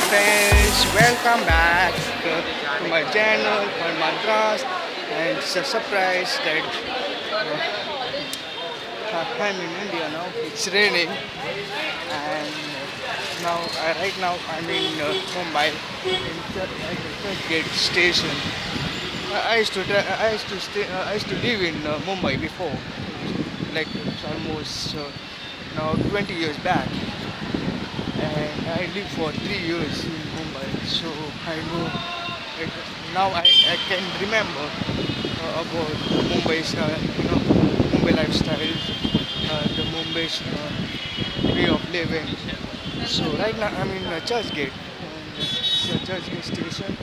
friends, welcome back to my channel for Madras, and it's a surprise that I'm in India now. It's raining, and right now I'm in Mumbai in at the Churchgate station. I used to live in Mumbai before, like it's almost now 20 years back, and I lived for 3 years in Mumbai, so I know. Like, now I can remember about Mumbai's Mumbai lifestyle, the Mumbai's way of living. So right now I'm in Churchgate, and it's a Churchgate station.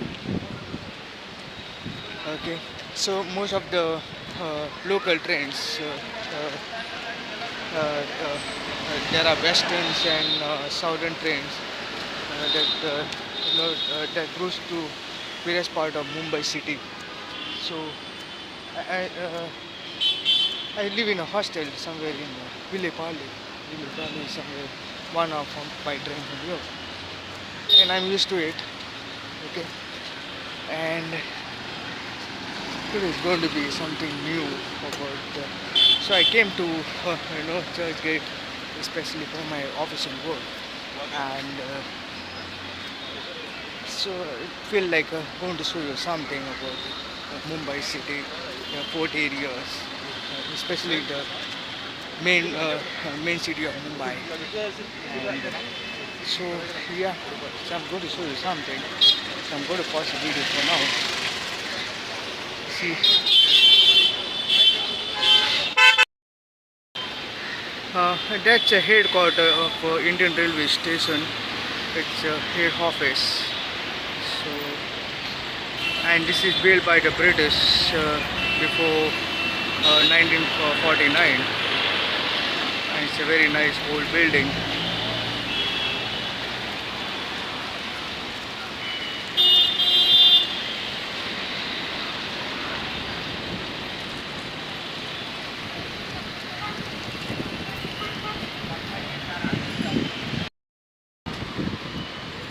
Okay, so most of the local trains, there are westerns and southern trains that goes to various part of Mumbai city. So I live in a hostel somewhere in Villepalli. Villepalli is somewhere 1 hour from by train from here, and I'm used to it. Okay, and it is going to be something new about. So I came to Churchgate especially for my official work, and so I feel like going to show you something about Mumbai city, port areas, especially the main city of Mumbai. And, so yeah, so I'm going to show you something. So I'm going to pause the video for now. See, that's a headquarter of Indian Railway Station. It's a head office. So, and this is built by the British before 1949. And it's a very nice old building.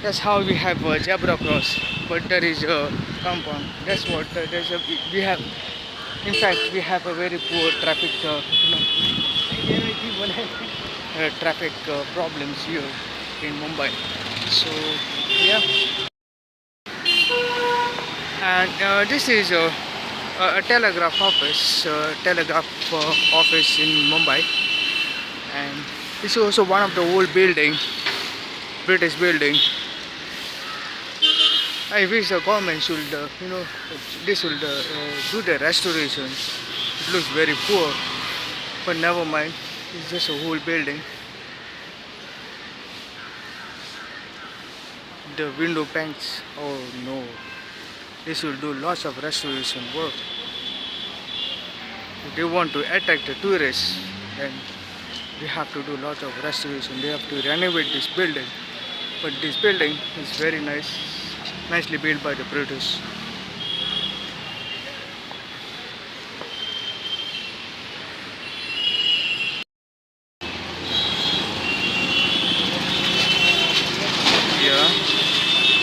That's how we have a zebra cross, but there is a compound. That's what we have. In fact, we have a very poor traffic, traffic problems here in Mumbai. So yeah, and this is a telegraph office, office in Mumbai, and this is also one of the old building, British building. I wish the government should, this will do the restoration. It looks very poor, but never mind. It's just a whole building. The window panes. Oh no! This will do lots of restoration work. If they want to attract the tourists, then they have to do lots of restoration. They have to renovate this building. But this building is very nice. Nicely built by the British. Yeah,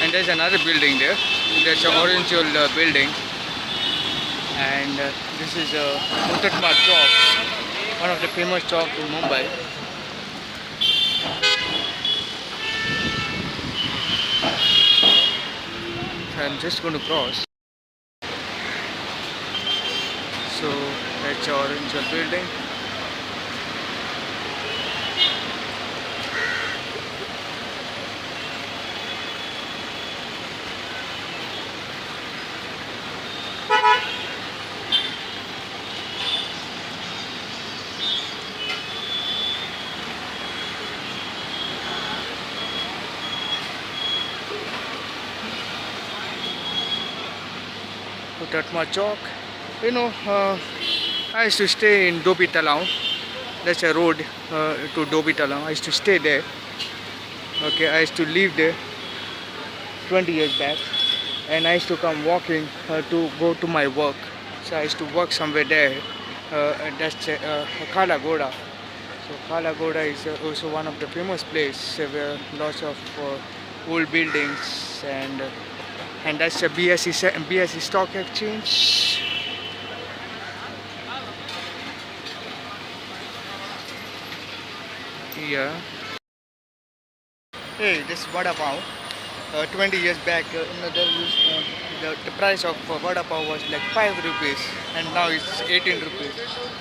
and there's another building there. That's an oriental building, and this is a Hutatma Chowk, one of the famous chowk in Mumbai. I'm just going to cross. So that's our orange building. Hutatma Chowk. I used to stay in Dobi Talau. That's a road to Dobi Talau. I used to stay there. Okay, I used to live there 20 years back, and I used to come walking to go to my work. So I used to work somewhere there. That's Kala Goda. So Kala Goda is also one of the famous places where lots of old buildings, and that's a BSE stock exchange. Yeah. Hey, this vada pav. 20 years back, the price of vada pav was like 5 rupees, and now it's 18 rupees.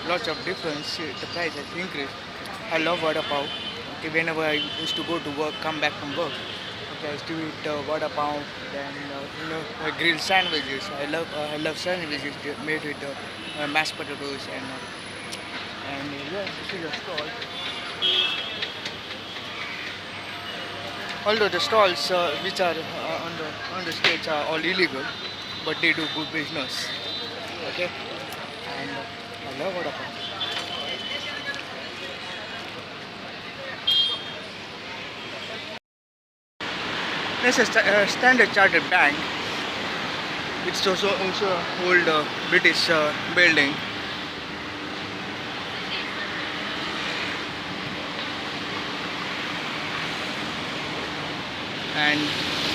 Lots of difference. The price has increased. I love vada pav. Okay, whenever I used to go to work, come back from work, okay, I used to eat vada pav, then grilled sandwiches. I love sandwiches made with mashed potatoes and yeah, this is a stall. Although the stalls which are on the streets are all illegal, but they do good business. Okay, and I love vada pav. This is a Standard Chartered Bank. It's also an old British building, and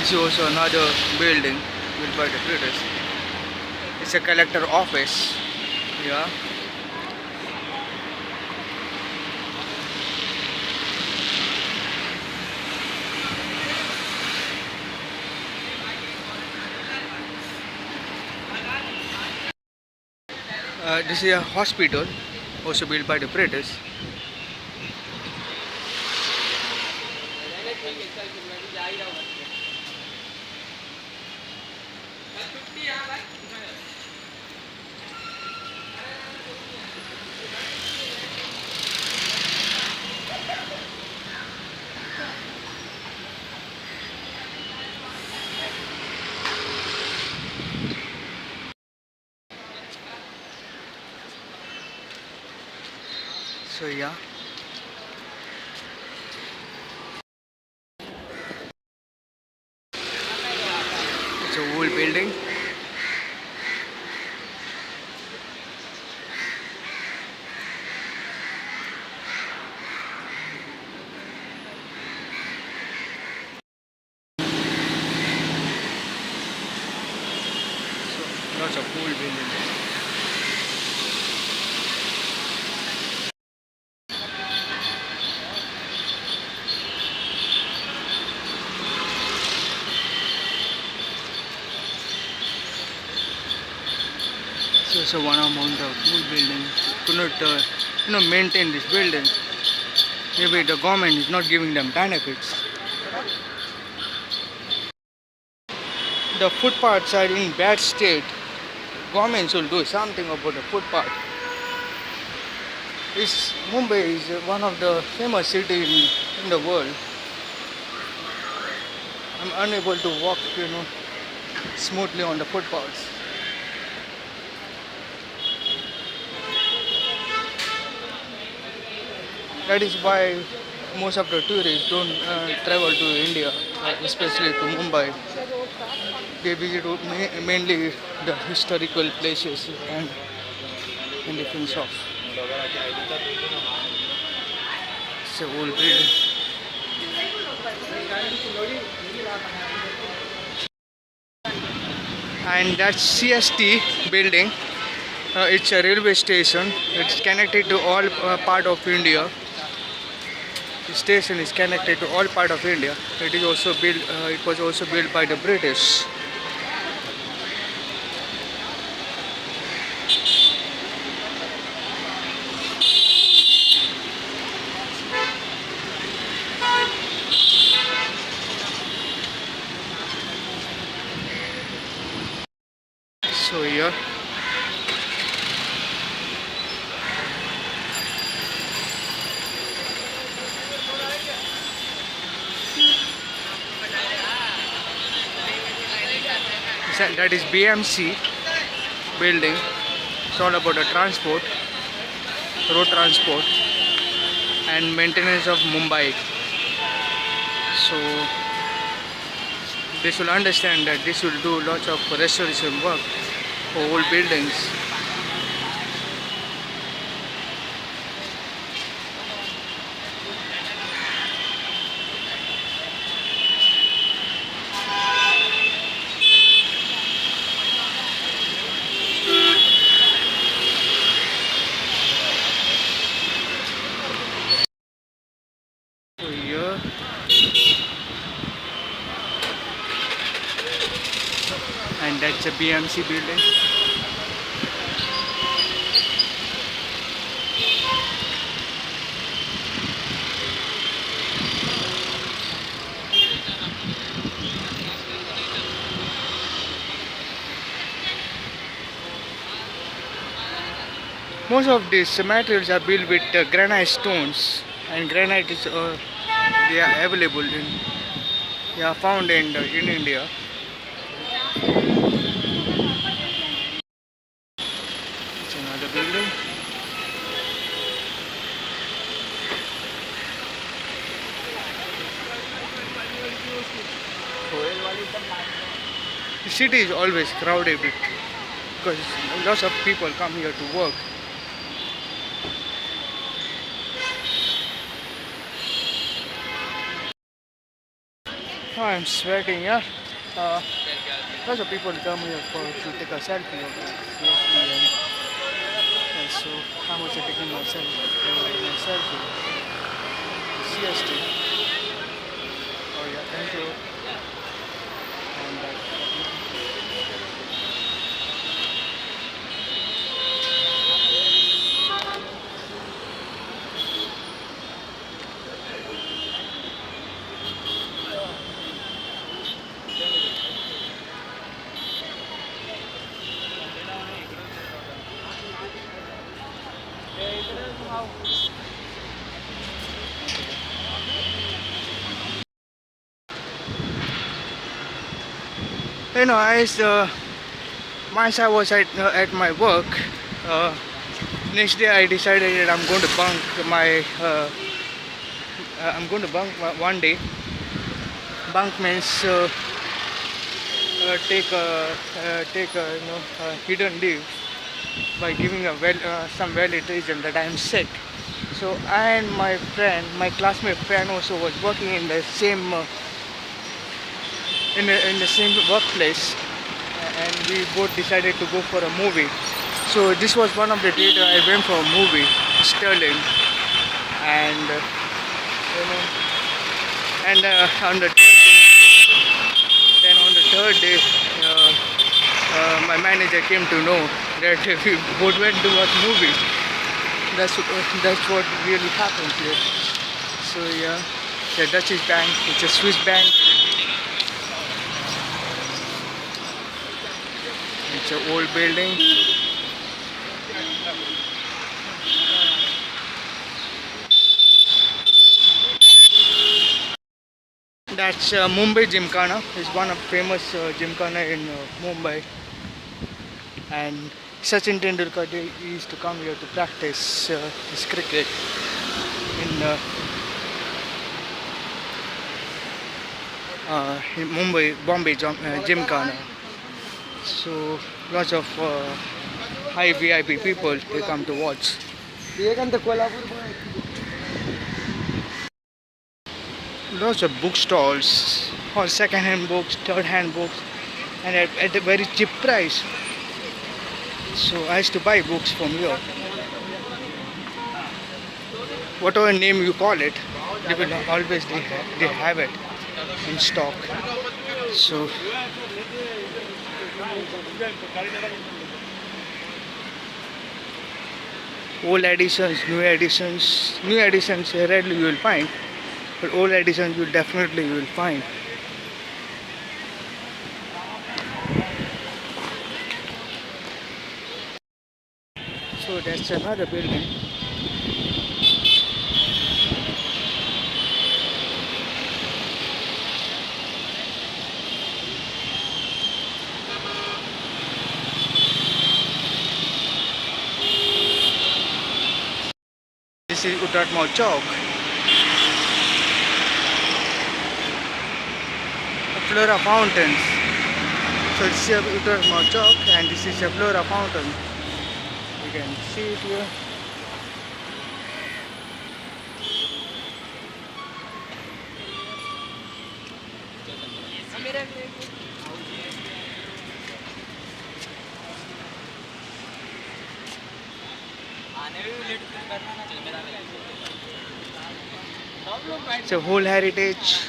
this is also another building built by the British. It's a collector office. Yeah. This is a hospital, also built by the British. So yeah, it's a old building. So lots of old buildings. So one among the old buildings could not maintain this building. Maybe the government is not giving them benefits. The footpaths are in bad state. Government should do something about the footpath. Mumbai is one of the famous cities in the world. I'm unable to walk, smoothly on the footpaths. That is why most of the tourists don't travel to India, especially to Mumbai. They visit mainly the historical places and the things of. It's a old building. And that's CST building. It's a railway station. It's connected to all part of India. The station is connected to all part of India. It is also built. It was also built by the British. So yeah. That is BMC building. It's all about the transport, road transport and maintenance of Mumbai. So they should understand that this will do lots of restoration work for old buildings. and that's a BMC building. Most of these materials are built with granite stones, and granite is they are available in they are found in India. It's another building. The city is always crowded because lots of people come here to work. Oh, I'm sweating, yeah. Uh, Lots of people come here to take a selfie of CST, and so I'm also taking my selfie. CST. Oh yeah, thank you. And as once I was at my work, uh, next day I decided that I'm going to bunk one day. Bunk means take a hidden leave by giving some valid reason that I'm sick. So I and my friend, my classmate friend, also was working in the same in the same workplace, and we both decided to go for a movie. So this was one of the days that I went for a movie, Sterling, and you know, and on the third day, then on the third day, my manager came to know that we both went to watch movie. That's what really happens here. So yeah, the Dutch bank, it's a Swiss bank. It's an old building. That's Mumbai Gymkhana. It's one of famous Gymkhana in Mumbai. And Sachin Tendulkar they used to come here to practice his cricket in Mumbai, Bombay Gymkhana. So lots of high VIP people they come to watch. Lots of bookstores, all second-hand books, third-hand books, and at a very cheap price. So I used to buy books from here. Whatever name you call it, they will always they have it in stock. So old editions, new editions rarely you will find, but old editions you definitely will find. So that's another building. This is Uttatmau Chowk. Flora fountains. So this is Uttatmau Chowk and this is a Flora fountain. You can see it here. It's a whole heritage.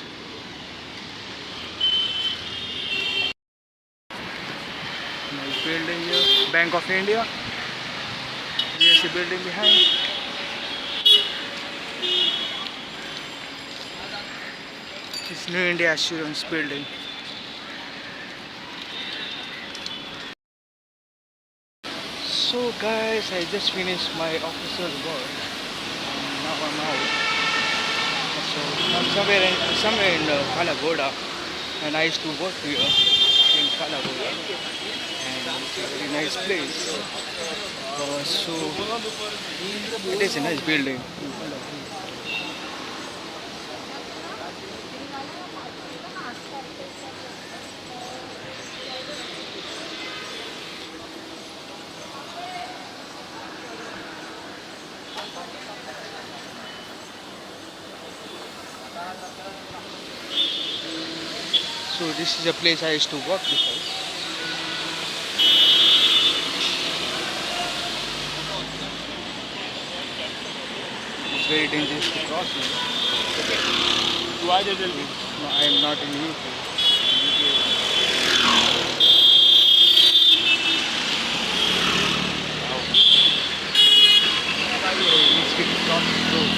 building here, Bank of India. Here's the building behind. This New India Assurance building. So guys, I just finished my official work. Now I'm out. So I'm somewhere in Kalagoda, and I used to work here in Kalagoda, and it's a very nice place. So it is a nice building. So this is a place I used to work before. It's very dangerous to cross here. No, I am not in UK. Let's get across the road.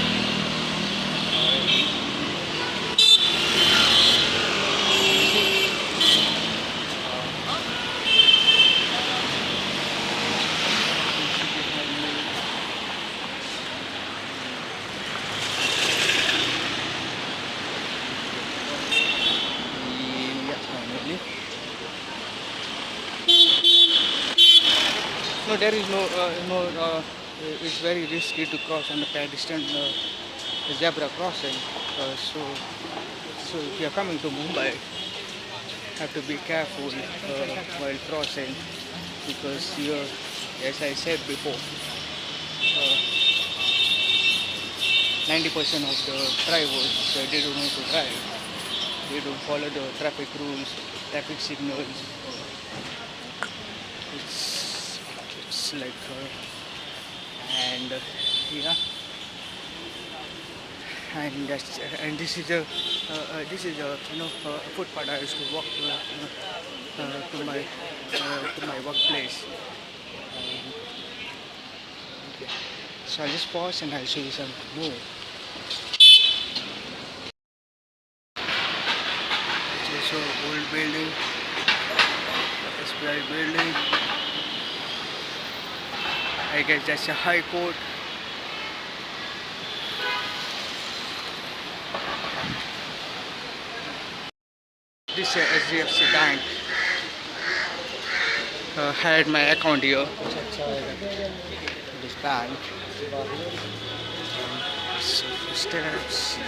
No, there is it's very risky to cross on the pedestrian zebra crossing. So if you are coming to Mumbai, have to be careful while crossing, because here, as I said before, 90% of the drivers, they don't know to drive. They don't follow the traffic rules, traffic signals. It's like and yeah, and this is a footpath I used to walk to my workplace. Okay. So I'll just pause and I'll show you some more. It's also old building, SBI building. I guess that's a high court. This is HDFC Bank. Had my account here. This bank. So steps.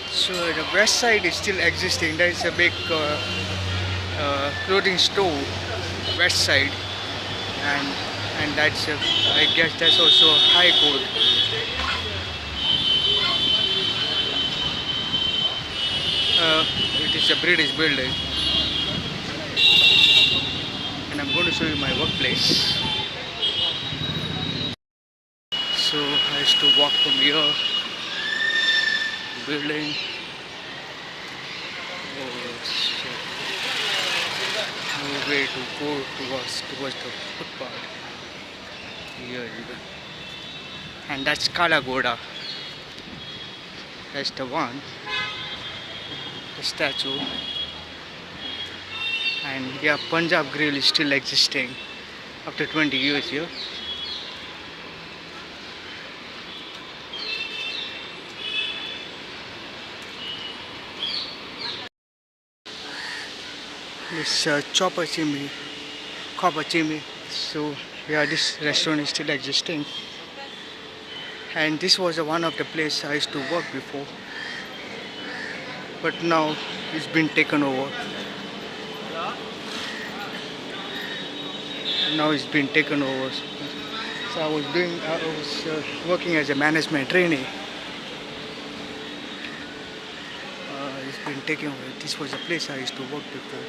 So the west side is still existing. There is a big clothing store, west side, and that's I guess that's also a high court. It is a British building, and I'm going to show you my workplace. So I used to walk from here, building. So no way to go towards the footpath. Here you go. And that's Kalagoda. That's the one. The statue. And yeah, Punjab Grill is still existing after 20 years here. This Chopper Chimney, Copper Chimney. So yeah, this restaurant is still existing. And this was one of the places I used to work before, but now it's been taken over. Now it's been taken over. So I was working as a management trainee. It's been taken over. This was a place I used to work before.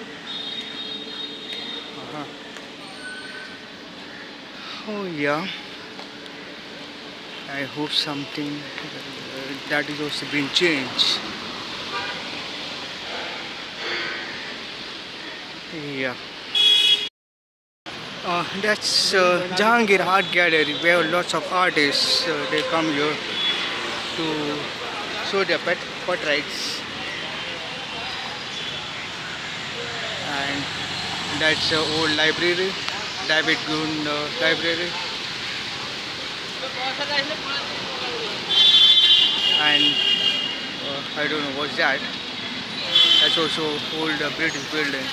Oh yeah. I hope something that is also been changed. Yeah. That's Jahangir Art Gallery where lots of artists they come here to show their portraits, and that's old library, David Gunn Library, and I don't know what's that. That's also old British building.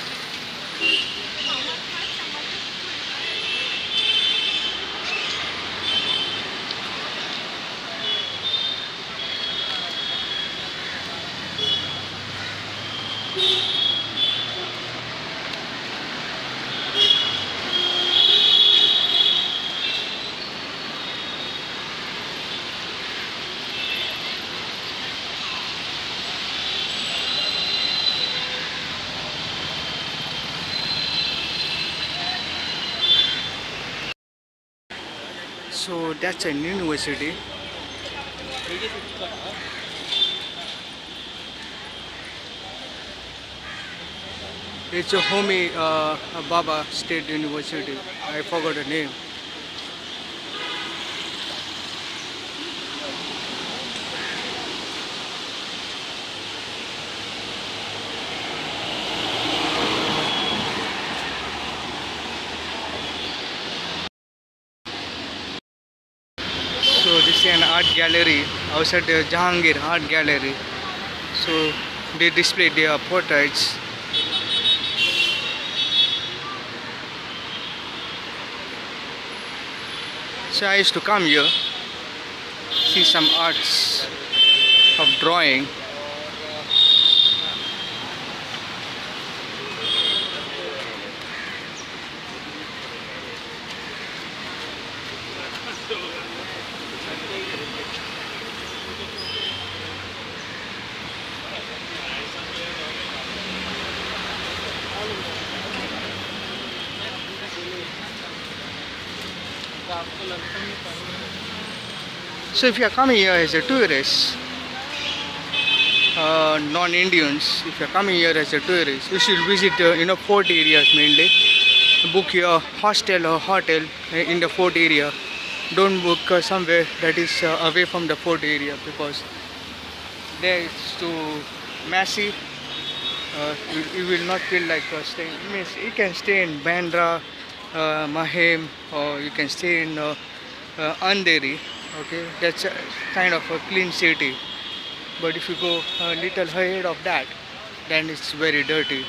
So that's an university. It's a Homi Baba State University. I forgot the name. So this is an art gallery outside the Jahangir Art Gallery. So they display their portraits. So I used to come here, see some arts of drawing. So if you are coming here as a tourist, non-Indians, if you are coming here as a tourist, you should visit port areas mainly. Book your hostel or hotel in the fort area. Don't book somewhere that is away from the fort area, because there it's too messy. You will not feel like staying. Means you can stay in Bandra, Mahim, or you can stay in Andheri. Okay, that's a kind of a clean city. But if you go a little ahead of that, then it's very dirty.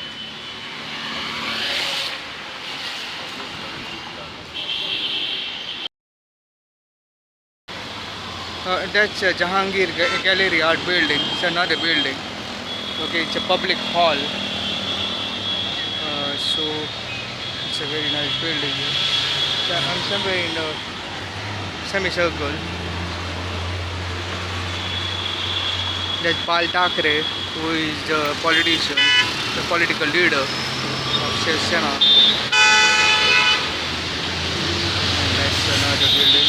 That's Jahangir Gallery Art Building. It's another building. Okay, it's a public hall. So it's a very nice building here. Yeah, I'm somewhere in a semicircle. That's Bal Thackeray, who is the politician, the political leader of Shiv Sena. And that's another building.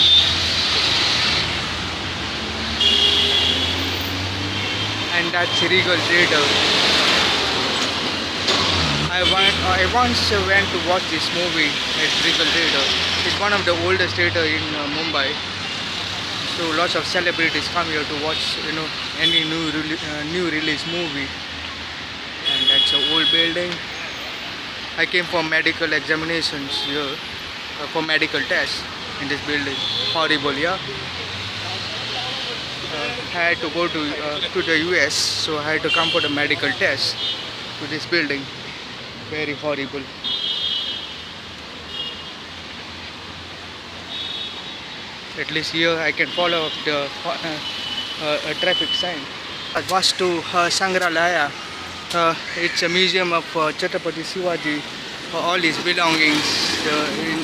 And that's Regal Theatre. I once went to watch this movie at Regal Theatre. It's one of the oldest theatre in Mumbai. So lots of celebrities come here to watch, any new release movie. And that's an old building. I came for medical examinations here, for medical tests in this building. Horrible, yeah. I had to go to the US, so I had to come for the medical test to this building. Very horrible. At least here I can follow the traffic sign. Vastu Sangralaya. It's a museum of Chhatrapati Shivaji. All his belongings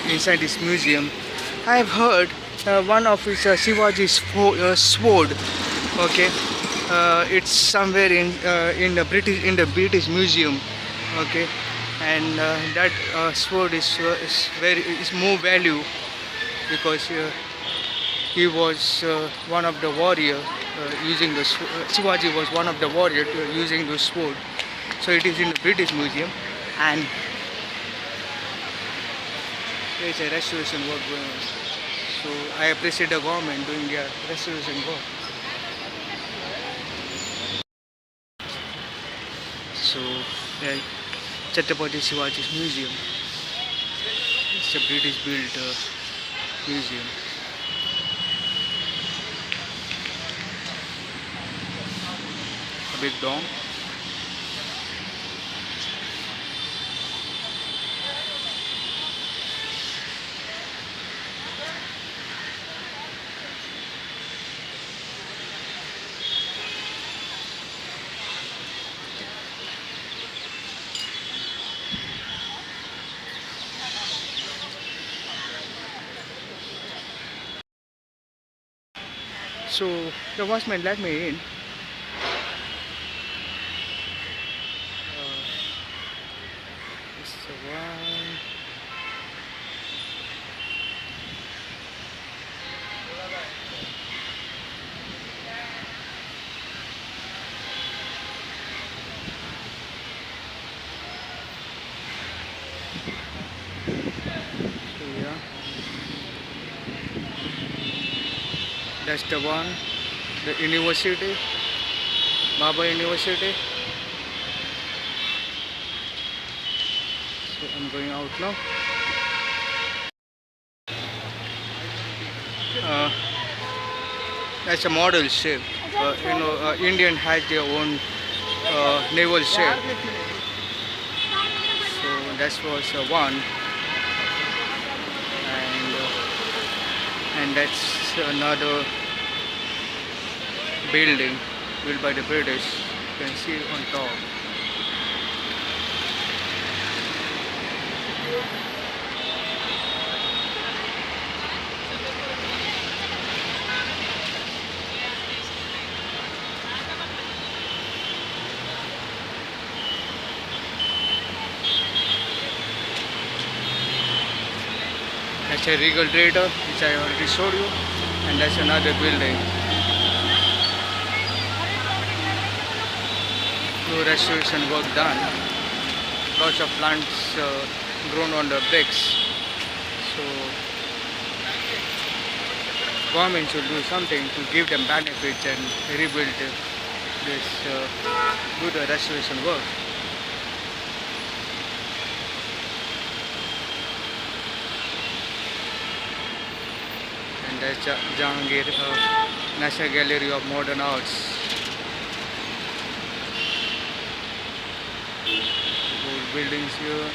inside this museum. I have heard one of his Shivaji's sword. Okay, it's somewhere in the British Museum. Okay, and that sword is more value, because he was one of the warrior using the Shivaji was one of the warrior using the sword. So it is in the British Museum, and There's a restoration work going on. So I appreciate the government doing their restoration work. So yeah, Chhatrapati Shivaji's museum. It's a British built museum. A big dome. So the watchman let me in. This is the one. So yeah, that's the one. The university, Baba University. So I'm going out now. Uh, that's a model ship. Indian has their own naval ship. So that was one, and that's another building built by the British. You can see on top. That's a Regal Trader, which I already showed you, and that's another building. No restoration work done. Lots of plants grown on the bricks. So government should do something to give them benefits and rebuild this do the restoration work. And that's Jahangir National Gallery of Modern Arts. Old buildings here,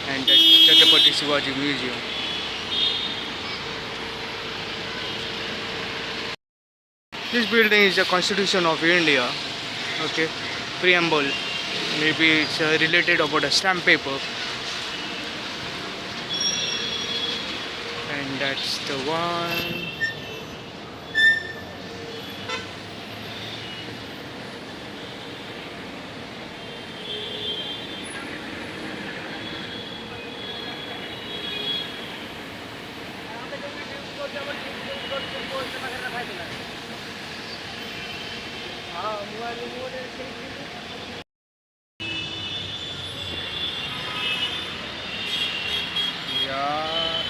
and that's Chhatrapati Shivaji Museum. This building is the Constitution of India. Okay, preamble. Maybe it's related about a stamp paper. And that's the one. Yeah.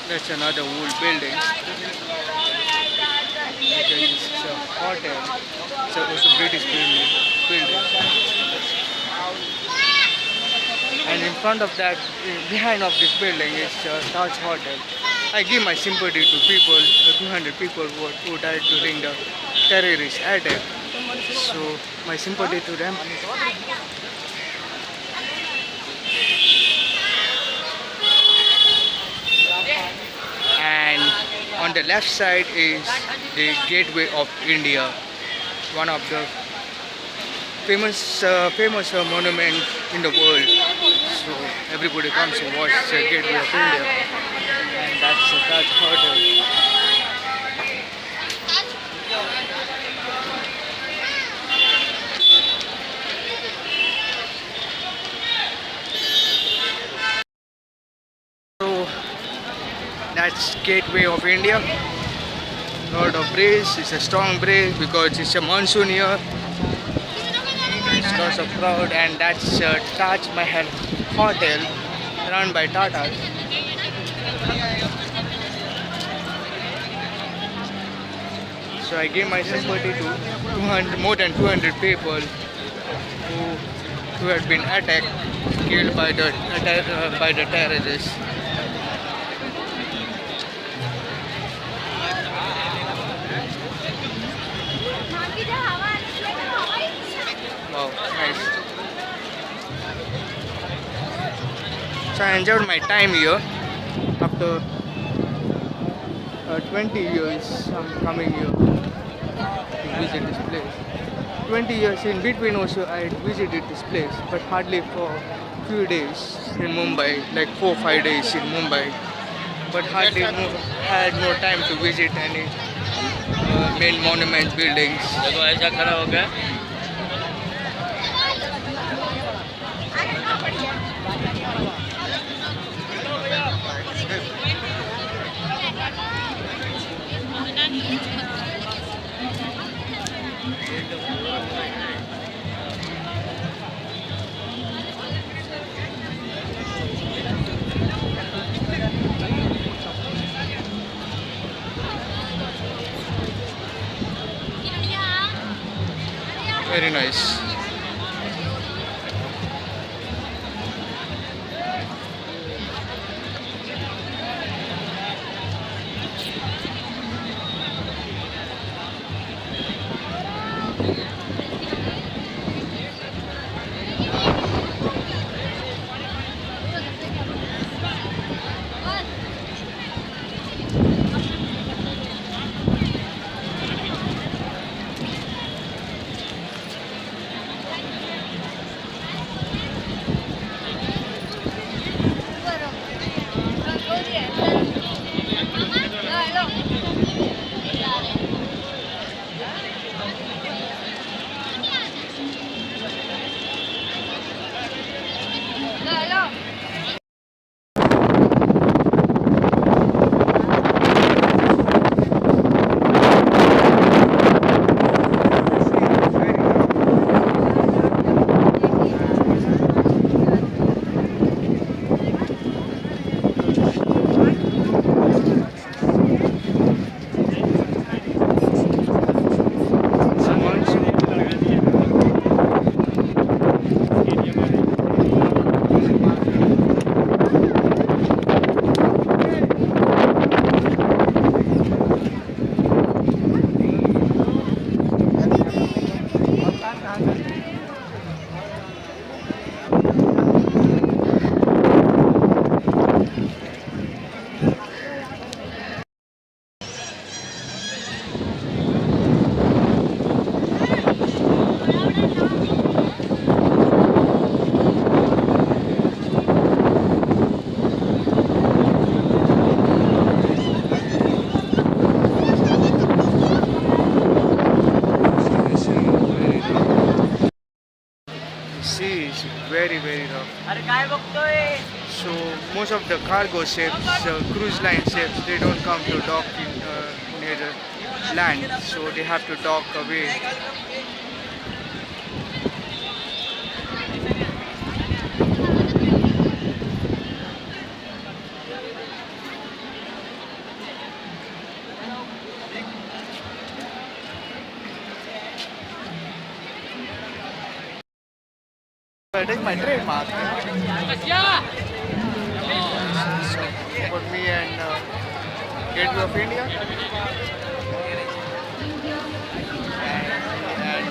That's another old building. It's a hotel. It's a British building. And in front of that, behind of this building is Taj Hotel. I give my sympathy to people, 200 people who died during the terrorist attack. So my sympathy to them. And on the left side is the Gateway of India, one of the famous monument in the world. So everybody comes to watch the Gateway of India, and that's the Taj Hotel. gateway of India. Lot of breeze. It's a strong breeze because it's a monsoon here. It's lots of crowd, and that's Taj Mahal Hotel run by Tata. So I gave my sympathy to 200, more than 200 people who had been attacked, killed by the terrorists. Wow, nice. So I enjoyed my time here. After 20 years, I'm coming here to visit this place. 20 years in between also I visited this place, but hardly for few days in Mumbai, like 4-5 days in Mumbai. But hardly had no time to visit any main monument buildings. Very nice. Sea is very rough. So most of the cargo ships, cruise line ships, they don't come to dock near the land, so they have to dock away. That is my trademark. So for me and Gateway of India and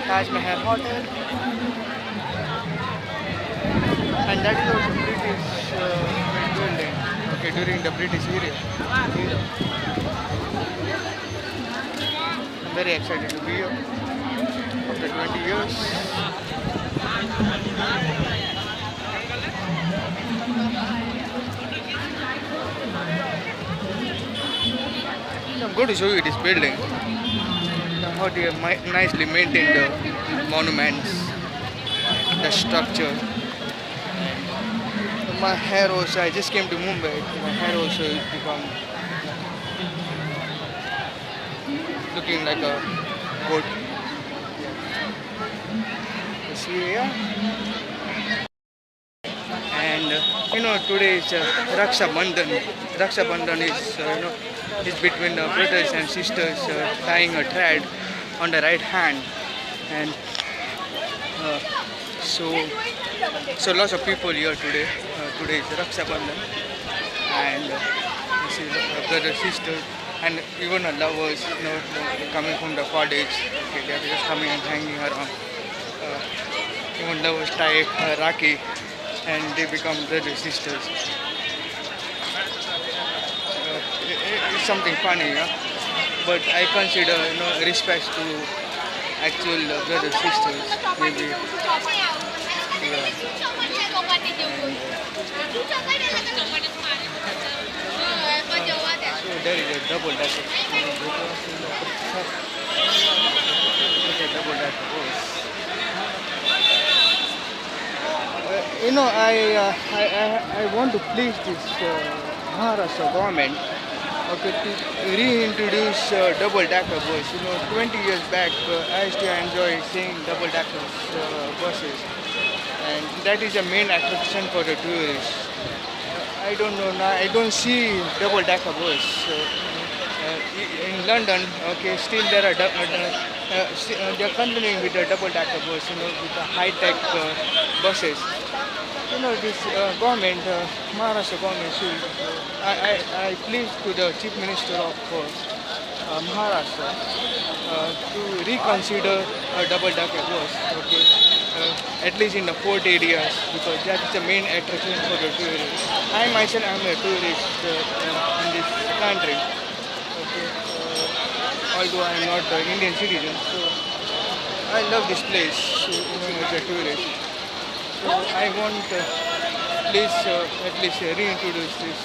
Taj Mahal Hotel, and that is also British building. Okay, during the British era. I'm very excited to be here after 20 years. I'm going to show you this building. How they have nicely maintained the monuments, the structure. My hair also, I just came to Mumbai. My hair also has become looking like a boat. You see here, and today is Raksha Bandhan. Raksha Bandhan is is between brothers and sisters tying a thread on the right hand, and uh, so lots of people here today. Today is Raksha Bandhan, and you see brothers, sisters, and even lovers, coming from the cottage. Okay, they are just coming and hanging around. Even lovers tie Rakhi, and they become brothers, sisters. It's something funny, yeah. But I consider, respect to actual brothers, sisters. Maybe, yeah. So there is a double decker. It's a double decker bus. I want to please this Maharashtra government, okay, to reintroduce double decker bus. 20 years back, I used to enjoy seeing double decker buses, and that is the main attraction for the tourists. I don't know now. I don't see double decker bus. In London, okay, still there are they are continuing with the double decker bus, with the high tech buses. This government, Maharashtra government should. I plead to the Chief Minister of Maharashtra to reconsider a double decker bus. Okay, at least in the port areas, because that is the main attraction for the tourists. I myself am a tourist in this country. Okay, although I am not an Indian citizen, so I love this place as a tourist. So I want please at least reintroduce this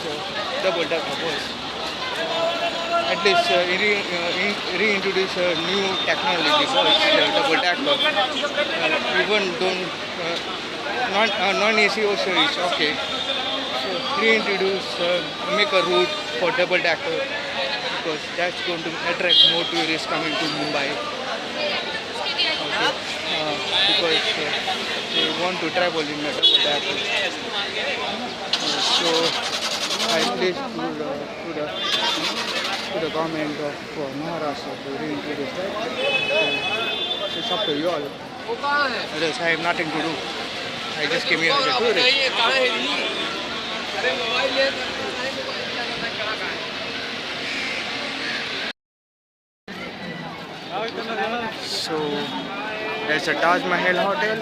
double decker bus. At least reintroduce a new technology bus, double decker. Even don't non-AC also is okay. So reintroduce, make a route for double decker, because that's going to attract more tourists coming to Mumbai. Okay. Because they want to travel in a double decker. So I plead to the government of Maharashtra to reintroduce that. It's up to you all. Others, I have nothing to do. I just came here as a tourist. So there's a Taj Mahal Hotel.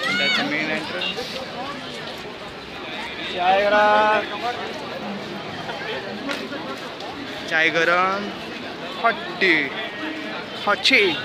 And that's the main entrance. Chai garam, hot tea, hot tea.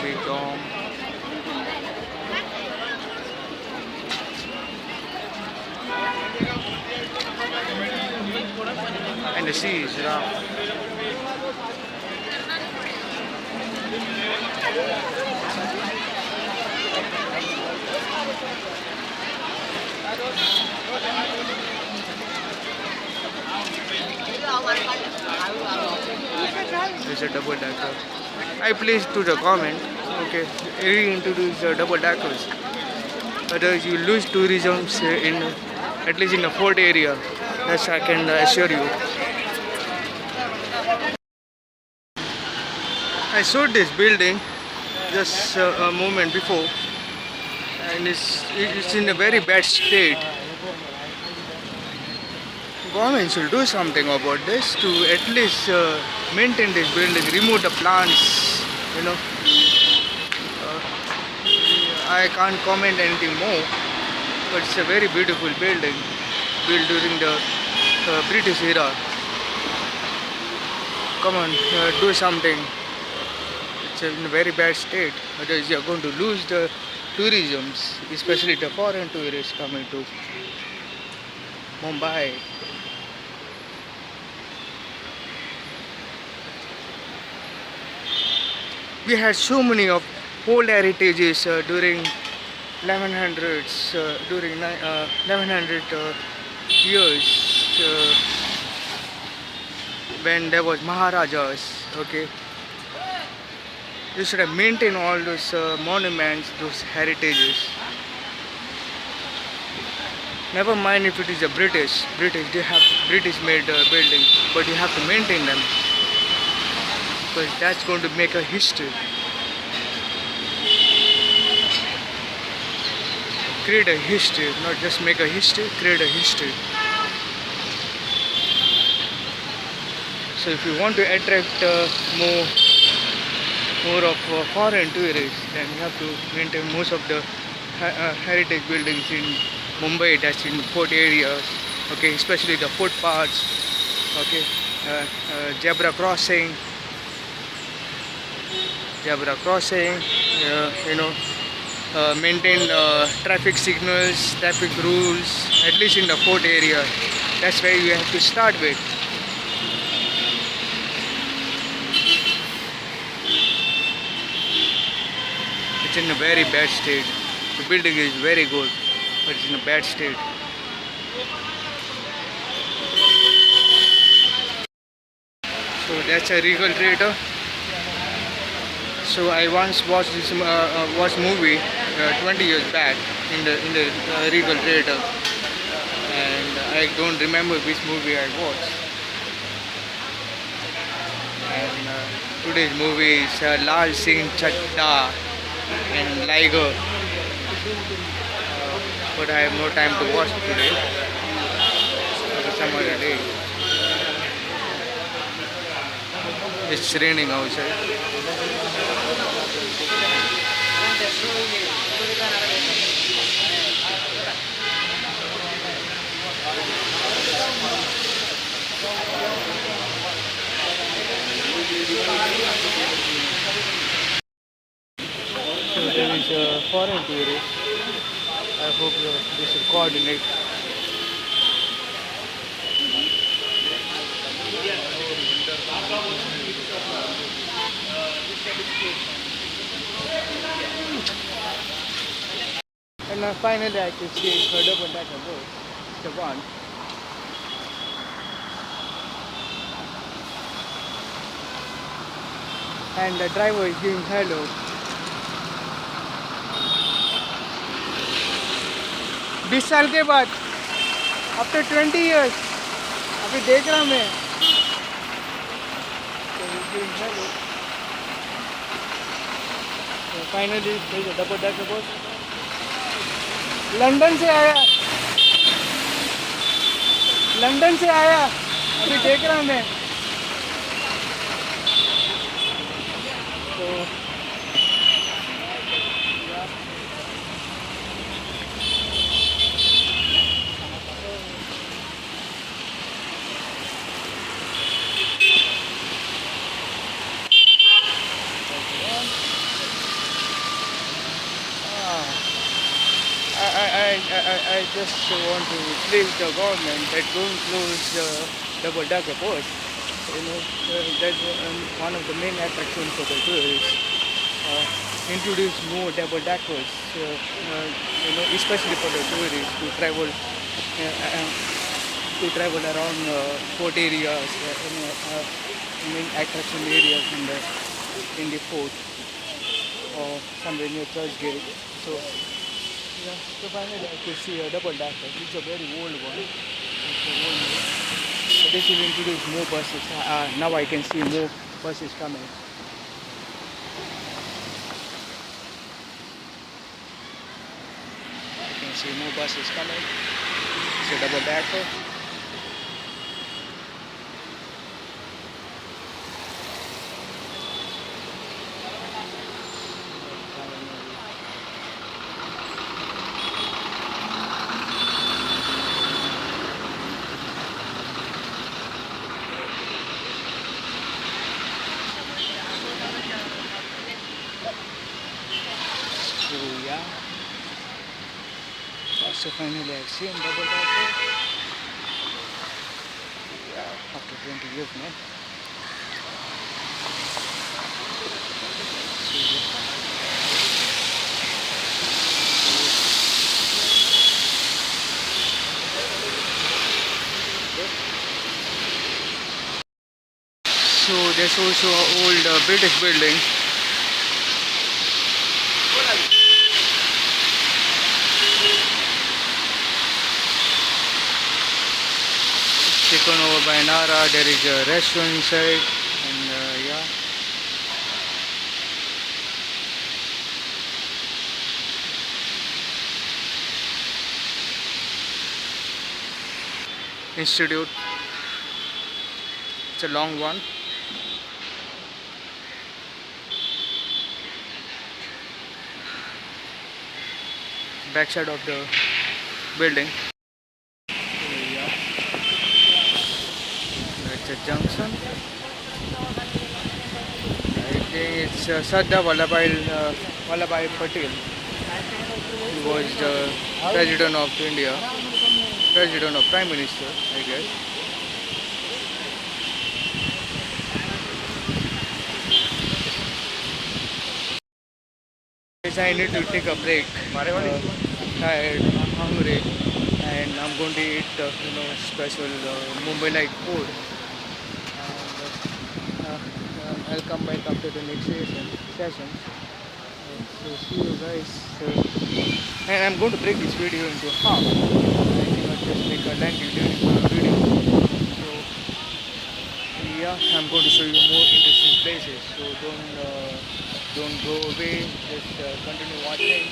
Big dome. And the sea is round. It's a double decker. I plead to the government, okay, reintroduce the double deckers. Otherwise, you lose tourism in at least in the port area. That's I can assure you. I saw this building just a moment before, and it's in a very bad state. Government should do something about this to at least maintain this building, remove the plants. I can't comment anything more, but it's a very beautiful building built during the British era. Come on, do something. It's in a very bad state. Otherwise, you are going to lose the tourisms, especially the foreign tourists coming to Mumbai. We had so many of old heritages during 1100s, during 1100 years, when there was Maharajas. Okay, you should have maintained all those monuments, those heritages. Never mind if it is a British, they have British made buildings, but you have to maintain them because that's going to make a history. Create a history, not just make a history, create a history. So if you want to attract more of foreign tourists, then you have to maintain most of the heritage buildings in Mumbai, that's in port areas, okay, especially the footpaths, okay, zebra crossing, you know, maintain traffic signals, traffic rules, at least in the port area. That's where you have to start with. It's in a very bad state. The building is very good, but it's in a bad state. So that's a Regal Theatre. So I once watched this watched movie 20 years back in the Regal Theatre, and I don't remember which movie I watched. And today's movie is Lal Singh Chaddha and Liger, but I have no time to watch today. Maybe some other day. It's raining outside. So there is a foreign tourist. I hope they should coordinate. And finally I could see a double-decker bus, the one. And the driver is giving hello. 20 साल के बाद, after 20 years, अभी देख रहा मैं. So he's giving hello. So finally there's a double-decker bus. London से आया, अभी देख रहा मैं. So I just want to please the government that don't close the double-decker bus. You know, that's one of the main attractions for the tourists. Introduce more double-deckers, you know, especially for the tourists to travel around port areas, main attraction areas in the port or somewhere near Churchgate. So. Yeah, so finally I could see a double-decker. It's a very old one. It's an old one. So they should introduce more buses. Now I can see more buses coming. I can see more buses coming. It's a double-decker. So yeah, so finally I've seen double decker. Yeah, after 20 years, man. So, yeah. So there's also an old British building. Taken over by Nara. There is a restaurant inside, and yeah, institute. It's a long one. Backside of the building. So, yeah, it's a junction. I think it's Sardar Vallabhai Patel. He was the president of India, president of prime minister, I guess. Yes, I need to take a break. I'm tired, I'm hungry, and I'm going to eat, special Mumbai night food. And I'll come back after the next session. So see you guys. And I'm going to break this video into half. I cannot just make a lengthy video. So yeah, I'm going to show you more interesting places. So don't go away. Just continue watching.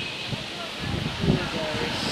See you guys.